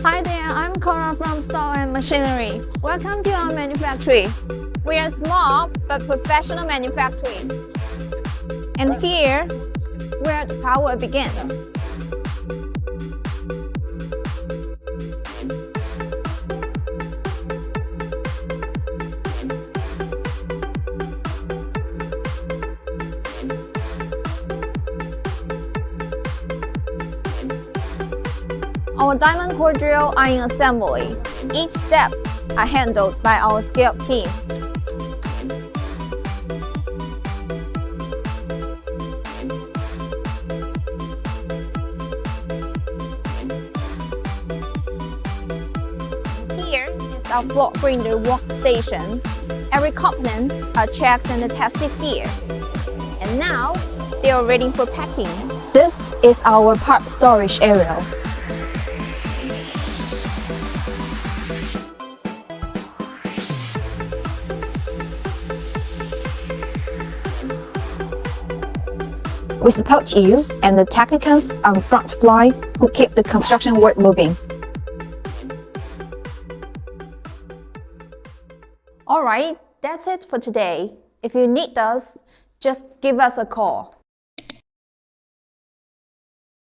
Hi there, I'm Cora from Starland Machinery. Welcome to our manufactory. We are small but professional manufacturing. And here, where the power begins. Our diamond core drill are in assembly. Each step are handled by our skilled team. Here is our floor grinder workstation. Every components are checked and tested here. And now, they are ready for packing. This is our part storage area. We support you and the technicals on the front line who keep the construction work moving. Alright, that's it for today. If you need us, just give us a call.